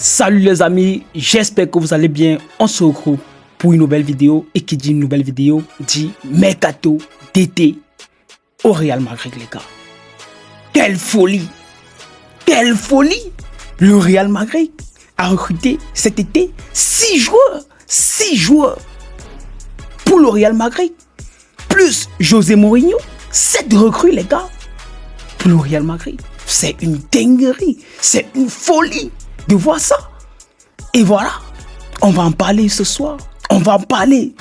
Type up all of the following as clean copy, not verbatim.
Salut les amis, j'espère que vous allez bien. On se retrouve pour une nouvelle vidéo. Et qui dit une nouvelle vidéo dit mercato d'été au Real Madrid, les gars. Quelle folie! Quelle folie! Le Real Madrid a recruté cet été 6 joueurs. 6 joueurs pour le Real Madrid. Plus José Mourinho, 7 recrues, les gars. Pour le Real Madrid. C'est une dinguerie. C'est une folie de voir ça. Et voilà, on va en parler ce soir. On va en parler.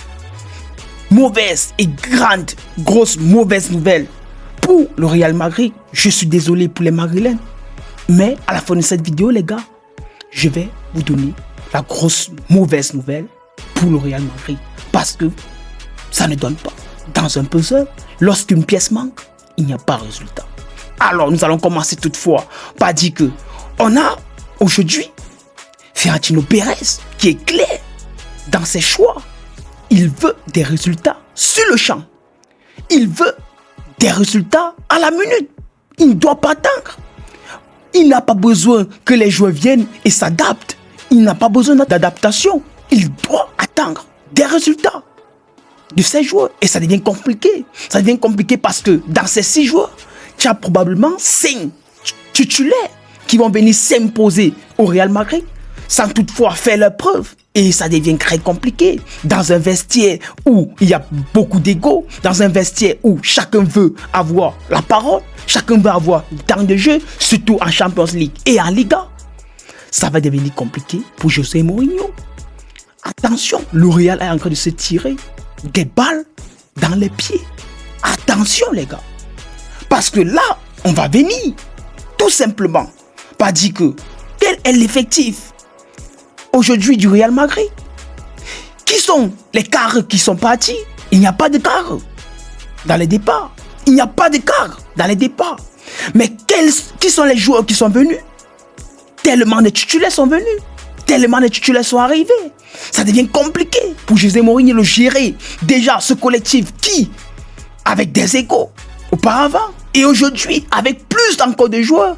Mauvaise et grande, grosse mauvaise nouvelle pour le Real Madrid. Je suis désolé pour les Madrilènes. Mais à la fin de cette vidéo, les gars, je vais vous donner la grosse mauvaise nouvelle pour le Real Madrid. Parce que ça ne donne pas. Dans un puzzle, lorsqu'une pièce manque, il n'y a pas de résultat. Alors, nous allons commencer toutefois par dire que on a aujourd'hui Florentino Pérez qui est clair dans ses choix. Il veut des résultats sur le champ. Il veut des résultats à la minute. Il ne doit pas attendre. Il n'a pas besoin que les joueurs viennent et s'adaptent. Il n'a pas besoin d'adaptation. Il doit attendre des résultats de ces joueurs. Et ça devient compliqué. Ça devient compliqué parce que dans ces 6 joueurs, tu as probablement 5 titulaires qui vont venir s'imposer au Real Madrid sans toutefois faire leur preuve. Et ça devient très compliqué dans un vestiaire où il y a beaucoup d'ego, dans un vestiaire où chacun veut avoir la parole, chacun veut avoir le temps de jeu, surtout en Champions League et en Liga. Ça va devenir compliqué pour José Mourinho. Attention, le Real est en train de se tirer des balles dans les pieds. Attention les gars. Parce que là, on va venir tout simplement pas dire que quel est l'effectif aujourd'hui du Real Madrid. Qui sont les cadres qui sont partis? Il n'y a pas de cadre dans les départs. Il n'y a pas de cadre dans les départs. Mais qui sont les joueurs qui sont venus? Tellement de titulaires sont venus. Tellement de titulaires sont arrivés. Ça devient compliqué pour José Mourinho de gérer déjà ce collectif qui, avec des égos auparavant, et aujourd'hui, avec plus encore de joueurs,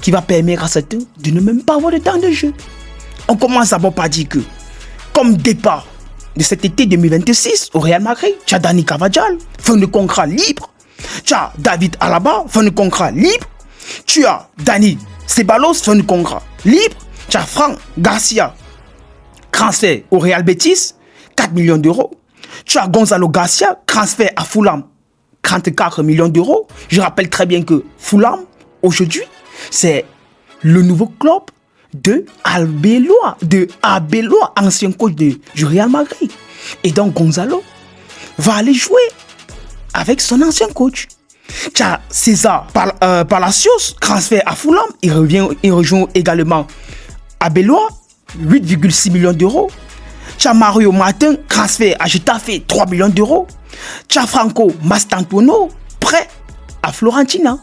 qui va permettre à certains de ne même pas avoir de temps de jeu. On commence d'abord par dire que, comme départ de cet été 2026 au Real Madrid, tu as Dani Carvajal, fin de contrat libre. Tu as David Alaba, fin de contrat libre. Tu as Dani Ceballos, fin de contrat libre. Tu as Fran Garcia, transfert au Real Betis, 4 millions d'euros. Tu as Gonzalo Garcia, transfert à Fulham, 34 millions d'euros. Je rappelle très bien que Fulham, aujourd'hui, c'est le nouveau club de Arbeloa, ancien coach du Real Madrid. Et donc Gonzalo va aller jouer avec son ancien coach. Tu as César Palacios, transfert à Fulham. Il rejoint également Arbeloa, 8,6 millions d'euros. Tu as Mario Martin, transfert à Getafe, 3 millions d'euros. Tu as Franco Mastantuono, prêt à Fiorentina.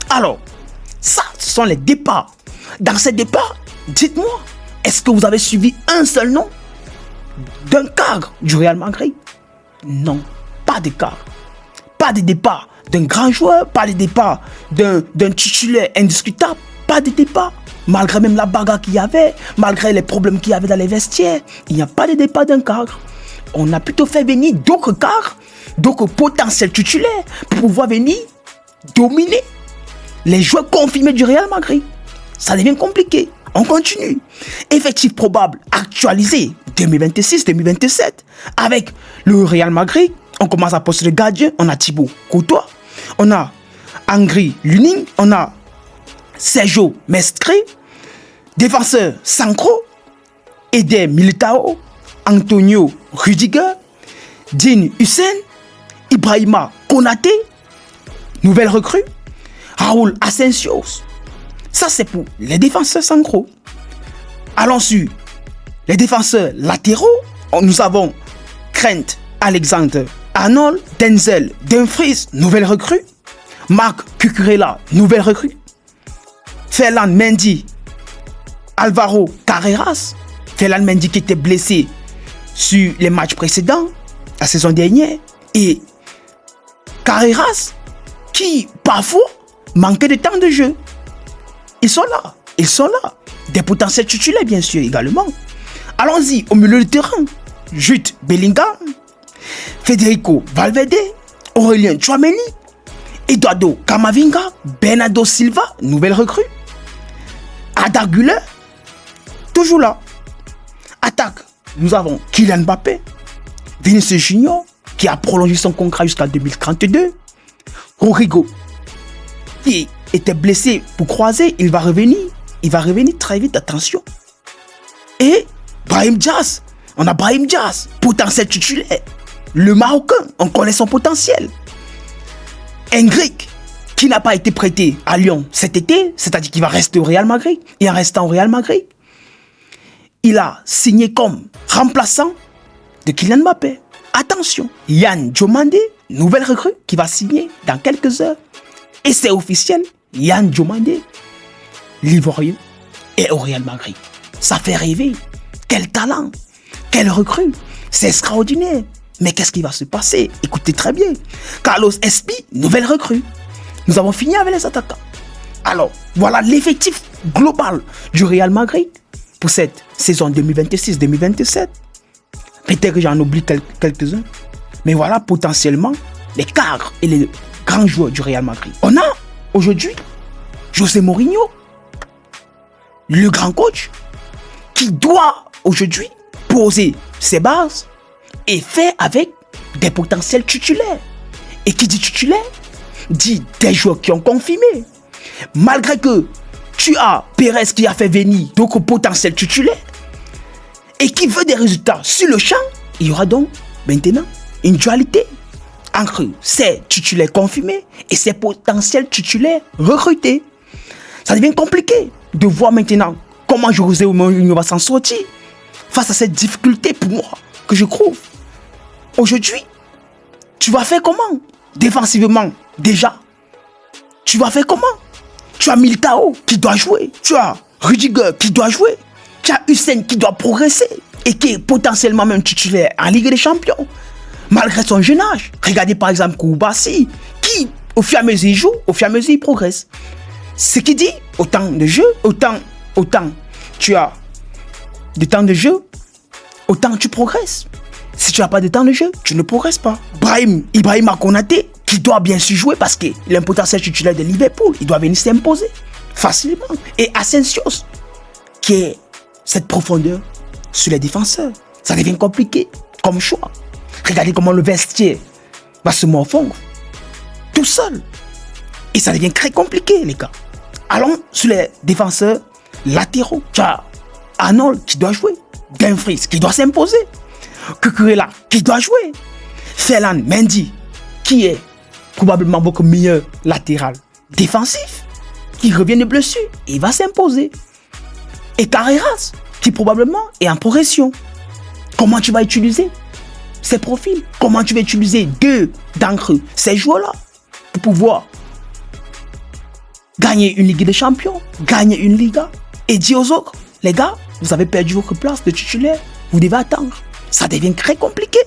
Alors, ça, ce sont les départs. Dans ces départs, dites-moi, est-ce que vous avez suivi un seul nom d'un cadre du Real Madrid? Non, pas de cadre. Pas de départ d'un grand joueur, pas de départ d'un titulaire indiscutable, pas de départ. Malgré même la bagarre qu'il y avait, malgré les problèmes qu'il y avait dans les vestiaires, il n'y a pas de départ d'un cadre. On a plutôt fait venir d'autres cadres, d'autres potentiels titulaires pour pouvoir venir dominer les joueurs confirmés du Real Madrid. Ça devient compliqué. On continue. Effectif probable actualisé 2026-2027 avec le Real Madrid. On commence à poster le gardien. On a Thibaut Courtois. On a Angry Luning. On a Sergio Mestre. Défenseur Sancro. Eder Militao. Antonio Rudiger. Dean Hussein. Ibrahima Konaté. Nouvelle recrue. Raúl Asensio. Ça, c'est pour les défenseurs centraux. Allons sur les défenseurs latéraux. Nous avons Trent Alexander-Arnold, Denzel Dumfries, nouvelle recrue. Marc Cucurella, nouvelle recrue. Ferland Mendy, Alvaro Carreras. Ferland Mendy qui était blessé sur les matchs précédents, la saison dernière. Et Carreras qui, parfois, manquait de temps de jeu. Ils sont là. ils sont là. Des potentiels titulaires, bien sûr, également. Allons-y, au milieu de terrain. Jude Bellingham, Federico Valverde, Aurélien Tchouaméni, Eduardo Camavinga, Bernardo Silva, nouvelle recrue. Arda Güler, toujours là. Attaque, nous avons Kylian Mbappé, Vinicius Junior, qui a prolongé son contrat jusqu'à 2032. Rodrigo, qui était blessé pour croiser, il va revenir. Il va revenir très vite, attention. Et Brahim Diaz, on a Brahim Diaz, potentiel titulaire. Le Marocain, on connaît son potentiel. Endrick, qui n'a pas été prêté à Lyon cet été, c'est-à-dire qu'il va rester au Real Madrid. Et en restant au Real Madrid, il a signé comme remplaçant de Kylian Mbappé. Attention, Yann Diomandé, nouvelle recrue qui va signer dans quelques heures. Et c'est officiel, Yann Diomandé, l'Ivoirien, est au Real Madrid. Ça fait rêver. Quel talent, quelle recrue. C'est extraordinaire. Mais qu'est-ce qui va se passer? Écoutez très bien. Carlos Espi, nouvelle recrue. Nous avons fini avec les attaquants. Alors, voilà l'effectif global du Real Madrid pour cette saison 2026-2027. Peut-être que j'en oublie quelques-uns. Mais voilà potentiellement les cadres et les grands joueurs du Real Madrid. On a aujourd'hui José Mourinho, le grand coach, qui doit aujourd'hui poser ses bases et faire avec des potentiels titulaires. Et qui dit titulaire, dit des joueurs qui ont confirmé. Malgré que tu as Pérez qui a fait venir d'autres potentiels titulaires et qui veut des résultats sur le champ, il y aura donc maintenant une dualité entre ces titulaires confirmés et ces potentiels titulaires recrutés. Ça devient compliqué de voir maintenant comment José Mourinho va s'en sortir face à cette difficulté pour moi que je trouve. Aujourd'hui, tu vas faire comment? Défensivement, déjà. Tu vas faire comment? Tu as Militao qui doit jouer. Tu as Rudiger qui doit jouer. Tu as Hussein qui doit progresser et qui est potentiellement même titulaire en Ligue des Champions. Malgré son jeune âge. Regardez par exemple Koulibaly qui, au fur et à mesure, il joue, au fur et à mesure, il progresse. Ce qui dit, autant de jeux, autant tu as de temps de jeu, autant tu progresses. Si tu n'as pas de temps de jeu, tu ne progresses pas. Ibrahima Konaté, qui doit bien sûr jouer parce qu'il est un potentiel titulaire de Liverpool, il doit venir s'imposer facilement. Et Asensios, qui est cette profondeur sur les défenseurs. Ça devient compliqué comme choix. Regardez comment le vestiaire va se morfondre tout seul. Et ça devient très compliqué, les gars. Allons sur les défenseurs latéraux. Tu as Arnold qui doit jouer, Dumfries qui doit s'imposer, Cucurella qui doit jouer, Ferland Mendy qui est probablement beaucoup meilleur latéral défensif, qui revient de blessure et il va s'imposer. Et Carreras qui probablement est en progression. Comment tu vas utiliser ces profils? Comment tu vas utiliser deux d'entre ces joueurs-là pour pouvoir gagner une Ligue des Champions, gagner une Liga et dire aux autres, les gars, vous avez perdu votre place de titulaire, vous devez attendre. Ça devient très compliqué.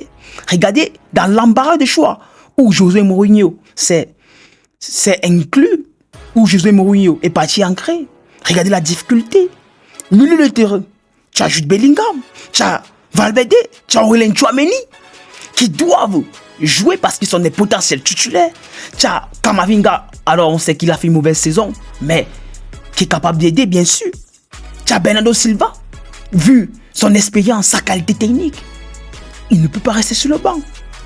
Regardez, dans l'embarras de choix, où José Mourinho s'est inclus, où José Mourinho est parti ancré. Regardez la difficulté. Milieu de terrain, tu as Jude Bellingham, tu as Valverde, tu as Aurélien Tchouaméni, qui doivent jouer parce qu'ils sont des potentiels titulaires. Tu as Camavinga, alors on sait qu'il a fait une mauvaise saison, mais qui est capable d'aider, bien sûr. Tu as Bernardo Silva, vu son expérience, sa qualité technique, il ne peut pas rester sur le banc.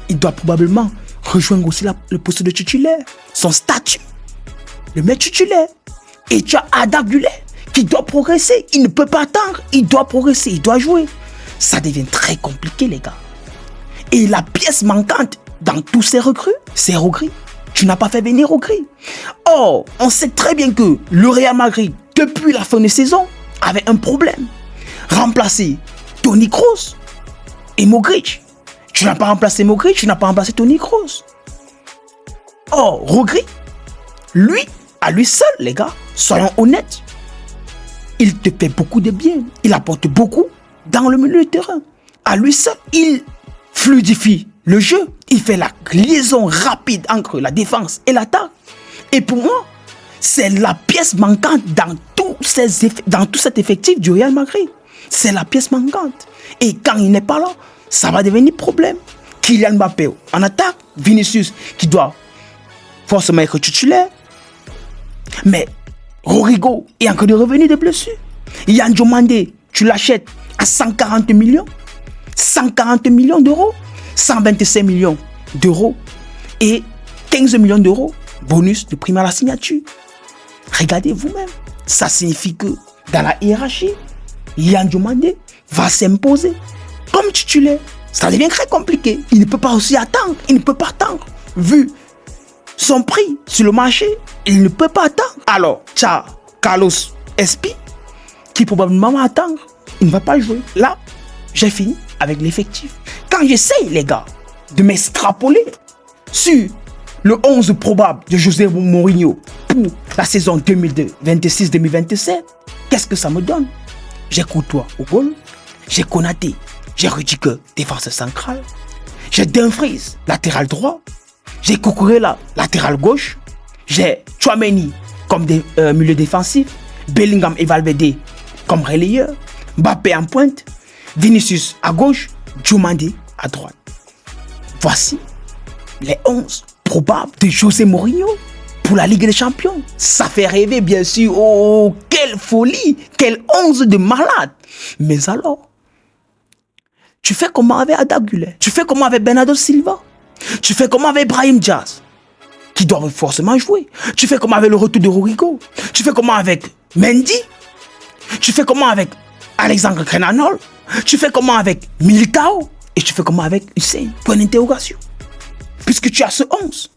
Il doit probablement rejoindre aussi le poste de titulaire, son statut, le mettre titulaire. Et tu as Arda Güler qui doit progresser. Il ne peut pas attendre, il doit progresser, il doit jouer. Ça devient très compliqué, les gars. Et la pièce manquante dans tous ces recrues, c'est Rodri. Tu n'as pas fait venir Rodri. Or, on sait très bien que le Real Madrid, depuis la fin de saison, avait un problème. Remplacer Toni Kroos et Modric. Tu n'as pas remplacé Modric, tu n'as pas remplacé Toni Kroos. Or, Rodri, lui, à lui seul, les gars, soyons honnêtes, il te fait beaucoup de bien. Il apporte beaucoup dans le milieu de terrain. À lui seul, il fluidifie le jeu. Il fait la liaison rapide entre la défense et l'attaque. Et pour moi, c'est la pièce manquante dans tous dans tout cet effectif du Real Madrid. C'est la pièce manquante. Et quand il n'est pas là, ça va devenir problème. Kylian Mbappé en attaque, Vinicius qui doit forcément être titulaire. Mais Rodrigo est encore de revenir de blessure. Yan Diomandé, tu l'achètes à 140 millions. 140 millions d'euros. 125 millions d'euros. Et 15 millions d'euros bonus de prime à la signature. Regardez vous-même. Ça signifie que dans la hiérarchie, Yan Diomandé va s'imposer comme titulaire. Ça devient très compliqué. Il ne peut pas aussi attendre. Il ne peut pas attendre. Vu son prix sur le marché, il ne peut pas attendre. Alors, tu as Carlos Espi qui probablement va attendre. Il ne va pas jouer. Là, j'ai fini avec l'effectif. Quand j'essaye, les gars, de m'extrapoler sur le 11 probable de José Mourinho pour la saison 2026-2027, qu'est-ce que ça me donne? J'ai Courtois au goal, j'ai Konaté, j'ai Rudiger, défenseur central, j'ai Dumfries, latéral droit, j'ai Cucurella, latéral gauche, j'ai Tchouaméni comme milieu défensif, Bellingham et Valverde comme relayeur, Mbappé en pointe, Vinicius à gauche, Diomandé à droite. Voici les 11 probables de José Mourinho pour la Ligue des Champions. Ça fait rêver, bien sûr. Oh, quelle folie! Quel 11 de malade! Mais alors, tu fais comment avec Adagulé? Tu fais comment avec Bernardo Silva? Tu fais comment avec Brahim Diaz, qui doivent forcément jouer? Tu fais comment avec le retour de Rodrigo? Tu fais comment avec Mendy? Tu fais comment avec Alexandre Crenanol? Tu fais comment avec Militao? Et tu fais comment avec Hussein? Point d'interrogation. Puisque tu as ce 11.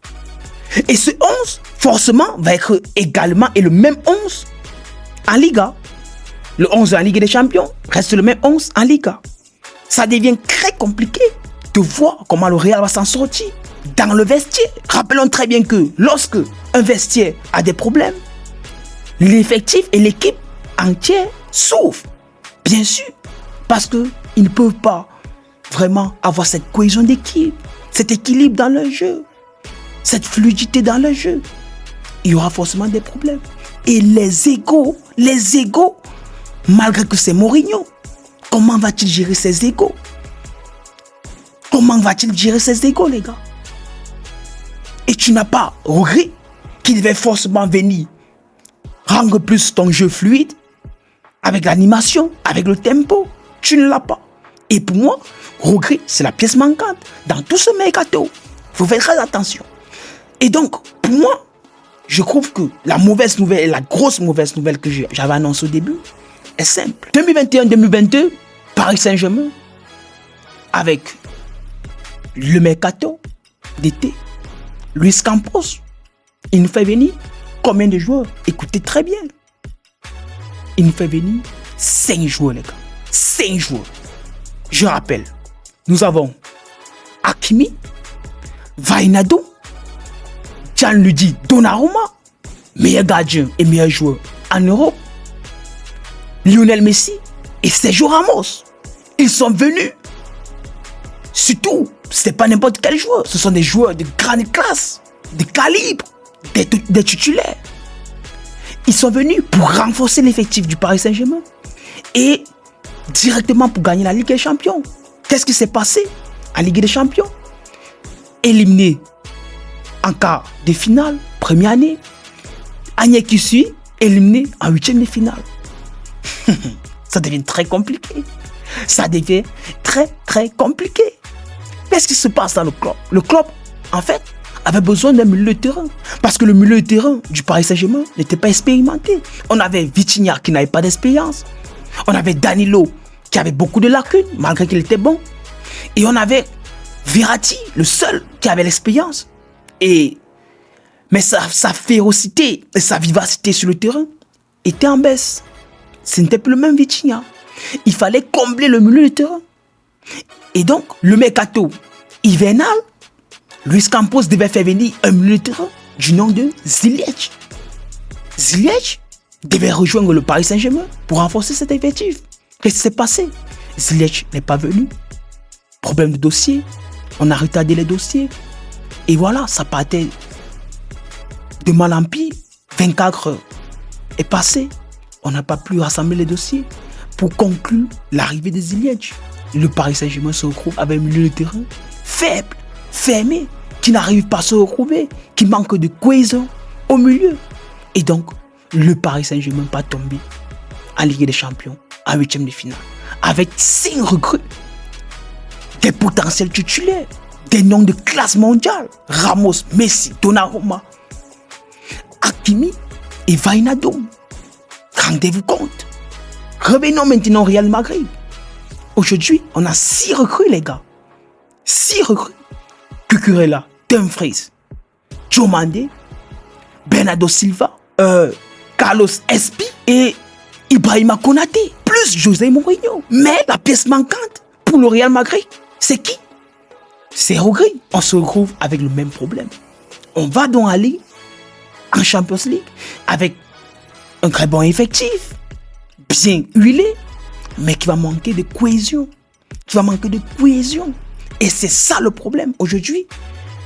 Et ce 11, forcément, va être également et le même 11 en Liga. Le 11 en Ligue des Champions reste le même 11 en Liga. Ça devient très compliqué de voir comment le Real va s'en sortir dans le vestiaire. Rappelons très bien que lorsque un vestiaire a des problèmes, l'effectif et l'équipe entière souffrent. Bien sûr, parce qu'ils ne peuvent pas vraiment avoir cette cohésion d'équipe, cet équilibre dans le jeu, cette fluidité dans le jeu. Il y aura forcément des problèmes. Et les égos, malgré que c'est Mourinho, comment va-t-il gérer ses égos? Comment va-t-il gérer ses égos, les gars? Et tu n'as pas regret qu'il devait forcément venir rendre plus ton jeu fluide, avec l'animation, avec le tempo. Tu ne l'as pas. Et pour moi, regret, c'est la pièce manquante dans tout ce mercato. Il faut faire très attention. Et donc, pour moi, je trouve que la mauvaise nouvelle et la grosse mauvaise nouvelle que j'avais annoncée au début est simple. 2021-2022, Paris Saint-Germain, avec le mercato d'été, Luis Campos, il nous fait venir combien de joueurs? Écoutez très bien. Il nous fait venir 5 joueurs, les gars. 5 joueurs. Je rappelle, nous avons Hakimi, Wijnaldum, Gianluigi Donnarumma, meilleur gardien et meilleur joueur en Europe, Lionel Messi et Sergio Ramos. Ils sont venus. Surtout, ce n'est pas n'importe quel joueur. Ce sont des joueurs de grande classe, de calibre, des titulaires. Ils sont venus pour renforcer l'effectif du Paris Saint-Germain et directement pour gagner la Ligue des Champions. Qu'est-ce qui s'est passé en Ligue des Champions? Éliminé en quart de finale, première année. Année qui suit, éliminé en 8e de finale. Ça devient très compliqué. Ça devient très compliqué. Qu'est-ce qui se passe dans le club? Le club, en fait, avait besoin d'un milieu de terrain. Parce que le milieu de terrain du Paris Saint-Germain n'était pas expérimenté. On avait Vitinha qui n'avait pas d'expérience. On avait Danilo qui avait beaucoup de lacunes, malgré qu'il était bon. Et on avait Verratti, le seul qui avait l'expérience. Mais sa férocité et sa vivacité sur le terrain étaient en baisse. Ce n'était plus le même Vitinha. Il fallait combler le milieu de terrain. Et donc, le mercato hivernal, Luis Campos devait faire venir un milieu de terrain du nom de Ziyech. Ziyech devait rejoindre le Paris Saint-Germain pour renforcer cet effectif. Qu'est-ce qui s'est passé? Ziyech n'est pas venu. Problème de dossier. On a retardé les dossiers. Et voilà, ça partait de mal en pire. 24 heures est passé. on n'a pas pu rassembler les dossiers pour conclure l'arrivée de Ziyech. Le Paris Saint-Germain se retrouve avec un milieu de terrain faible, fermé, qui n'arrive pas à se retrouver, qui manque de cohésion au milieu. Et donc, le Paris Saint-Germain va tomber en Ligue des Champions, en 8e de finale, avec 5 recrues, des potentiels titulaires, des noms de classe mondiale, Ramos, Messi, Donnarumma, Hakimi et Wijnaldum. Rendez-vous compte. Revenons maintenant au Real Madrid. Aujourd'hui, on a 6 recrues, les gars. 6 recrues. Cucurella, Dumfries, Diomandé, Bernardo Silva, Carlos Espi et Ibrahima Konaté, plus José Mourinho. Mais la pièce manquante pour le Real Madrid, c'est qui? C'est Rodri. On se retrouve avec le même problème. On va donc aller en Champions League avec un très bon effectif, bien huilé, mais qui va manquer de cohésion. Et c'est ça le problème. Aujourd'hui,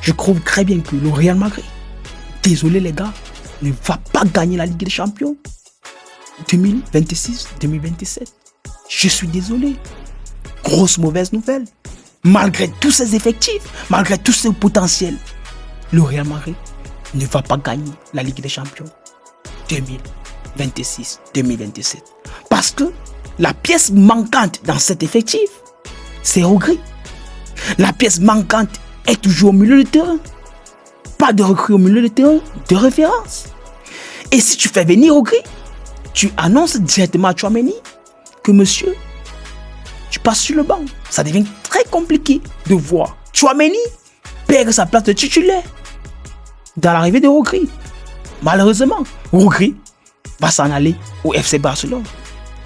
je trouve très bien que le Real Madrid, désolé les gars, ne va pas gagner la Ligue des Champions 2026-2027. Je suis désolé. Grosse mauvaise nouvelle. Malgré tous ses effectifs, malgré tout ce potentiel, le Real Madrid ne va pas gagner la Ligue des Champions 2026-2027. Parce que la pièce manquante dans cet effectif, c'est Rodri. La pièce manquante est toujours au milieu de terrain. Pas de recrue au milieu de terrain de référence. Et si tu fais venir Rodri, tu annonces directement à Tchouaméni que monsieur, tu passes sur le banc. Ça devient très compliqué de voir Tchouaméni perdre sa place de titulaire dans l'arrivée de Rodri. Malheureusement, Rodri va s'en aller au FC Barcelone,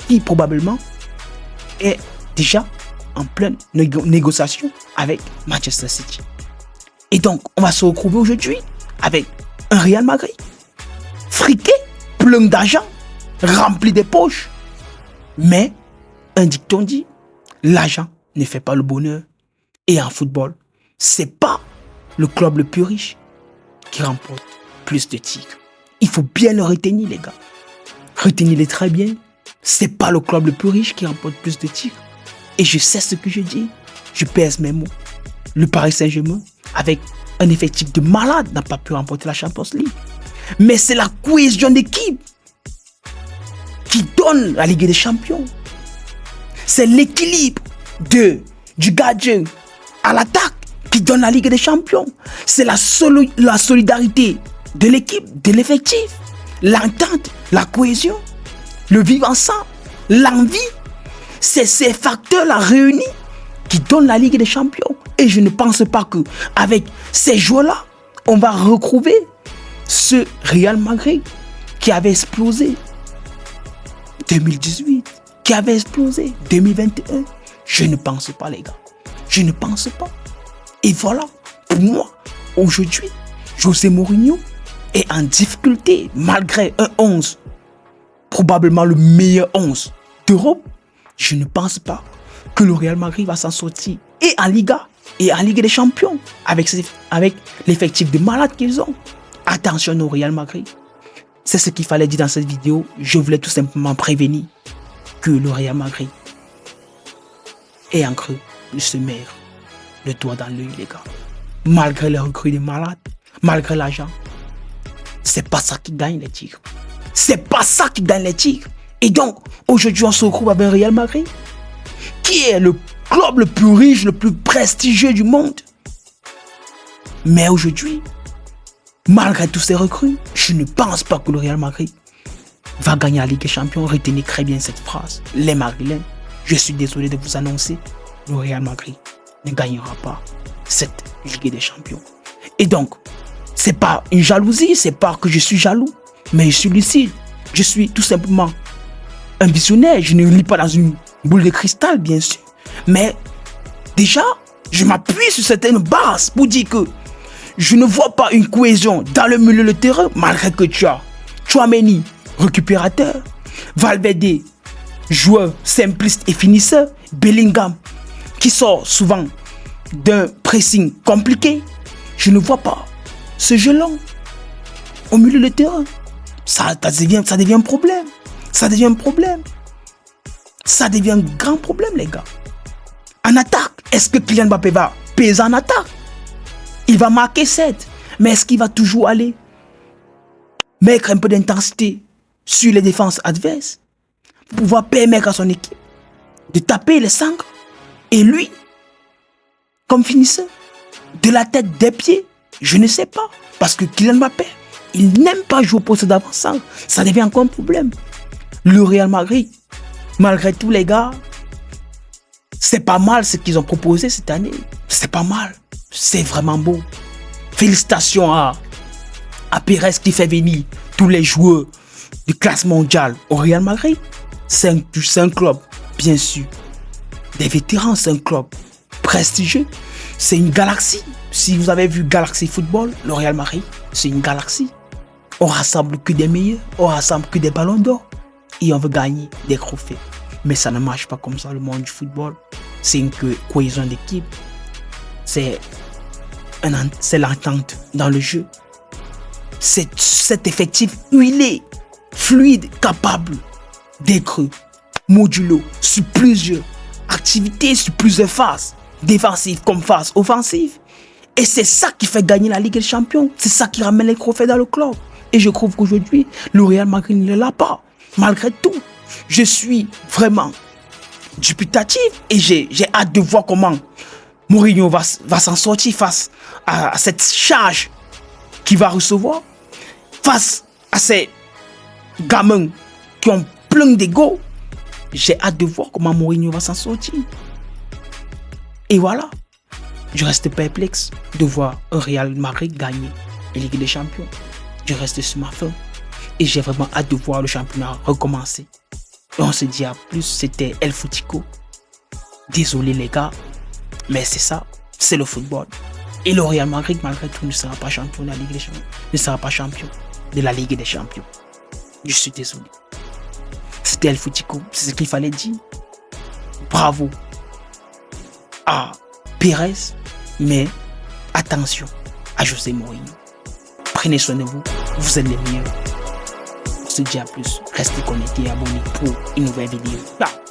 qui probablement est déjà en pleine négociation avec Manchester City. Et donc, on va se retrouver aujourd'hui avec un Real Madrid friqué, plein d'argent, rempli des poches. Mais, un dicton dit, l'argent ne fait pas le bonheur. Et en football, c'est pas le club le plus riche qui remporte plus de titres. Il faut bien le retenir, les gars. Retenez-les très bien. C'est pas le club le plus riche qui remporte plus de titres. Et je sais ce que je dis. Je pèse mes mots. Le Paris Saint-Germain, avec un effectif de malade, n'a pas pu remporter la Champions League. Mais c'est la cohésion d'équipe qui donne la Ligue des Champions. C'est l'équilibre du gardien à l'attaque qui donne la Ligue des Champions. C'est la solidarité de l'équipe, de l'effectif, l'entente, la cohésion, le vivre ensemble, l'envie. C'est ces facteurs-là réunis qui donnent la Ligue des Champions. Et je ne pense pas qu'avec ces joueurs-là, on va retrouver ce Real Madrid qui avait explosé 2018, qui avait explosé 2021. Je ne pense pas, les gars. Je ne pense pas. Et voilà, pour moi, aujourd'hui, José Mourinho est en difficulté malgré un 11, probablement le meilleur 11 d'Europe. Je ne pense pas que le Real Madrid va s'en sortir et en Liga et en Ligue des Champions avec l'effectif de malades qu'ils ont. Attention au Real Madrid. C'est ce qu'il fallait dire dans cette vidéo. Je voulais tout simplement prévenir que le Real Madrid est en creux de se mettre le doigt dans l'œil, les gars. Malgré les recrues de malades, malgré l'argent, c'est pas ça qui gagne les titres. C'est pas ça qui gagne les titres. Et donc, aujourd'hui, on se retrouve avec un Real Madrid qui est le club le plus riche, le plus prestigieux du monde. Mais aujourd'hui, malgré tous ces recrues, je ne pense pas que le Real Madrid va gagner la Ligue des Champions. Retenez très bien cette phrase. Les Madrilènes, je suis désolé de vous annoncer, le Real Madrid ne gagnera pas cette Ligue des Champions. Et donc, c'est pas une jalousie, c'est pas que je suis jaloux, mais je suis lucide. Je suis tout simplement un visionnaire. Je ne lis pas dans une boule de cristal, bien sûr. Mais déjà, je m'appuie sur certaines bases pour dire que je ne vois pas une cohésion dans le milieu de terrain, malgré que tu as Tchouaméni, récupérateur, Valverde, joueur simpliste et finisseur, Bellingham, qui sort souvent d'un pressing compliqué. Je ne vois pas ce jeu long au milieu de terrain. Ça devient un problème. Ça devient un problème. Ça devient un grand problème, les gars. En attaque, est-ce que Kylian Mbappé va peser en attaque? Il va marquer 7. Mais est-ce qu'il va toujours aller mettre un peu d'intensité sur les défenses adverses pour pouvoir permettre à son équipe de taper les 5 et lui, comme finisseur, de la tête, des pieds? Je ne sais pas. Parce que Kylian Mbappé, il n'aime pas jouer au poste d'avant-centre. Ça devient encore un problème. Le Real Madrid, malgré tout, les gars, c'est pas mal ce qu'ils ont proposé cette année. C'est pas mal. C'est vraiment beau. Félicitations à Pérez qui fait venir tous les joueurs de classe mondiale au Real Madrid. C'est un club, bien sûr. Des vétérans, c'est un club prestigieux. C'est une galaxie. Si vous avez vu Galaxy Football, le Real Madrid, c'est une galaxie. On rassemble que des meilleurs, on rassemble que des ballons d'or et on veut gagner des trophées. Mais ça ne marche pas comme ça, le monde du football. C'est une cohésion d'équipe. C'est l'entente dans le jeu. C'est cet effectif huilé, fluide, capable d'être modulo sur plusieurs activités, sur plusieurs phases, défensives comme phases offensives. Et c'est ça qui fait gagner la Ligue des Champions. C'est ça qui ramène les trophées dans le club. Et je trouve qu'aujourd'hui, le Real Madrid ne l'a pas. Malgré tout, je suis vraiment dubitatif et j'ai hâte de voir comment Mourinho va s'en sortir face à cette charge qu'il va recevoir, face à ces gamins qui ont plein d'ego. J'ai hâte de voir comment Mourinho va s'en sortir. Et voilà, je reste perplexe de voir un Real Madrid gagner la Ligue des Champions. Je reste sur ma faim et j'ai vraiment hâte de voir le championnat recommencer. Et on se dit à plus, c'était El Futico. Désolé les gars, mais c'est ça, c'est le football. Et le Real Madrid, malgré tout, ne sera pas champion de la Ligue des Champions. Ne sera pas champion de la Ligue des Champions. Je suis désolé. C'était El Futico, c'est ce qu'il fallait dire. Bravo à Pérez, mais attention à José Mourinho. Prenez soin de vous, vous êtes les meilleurs. On se dit à plus, restez connectés et abonnés pour une nouvelle vidéo. Ciao.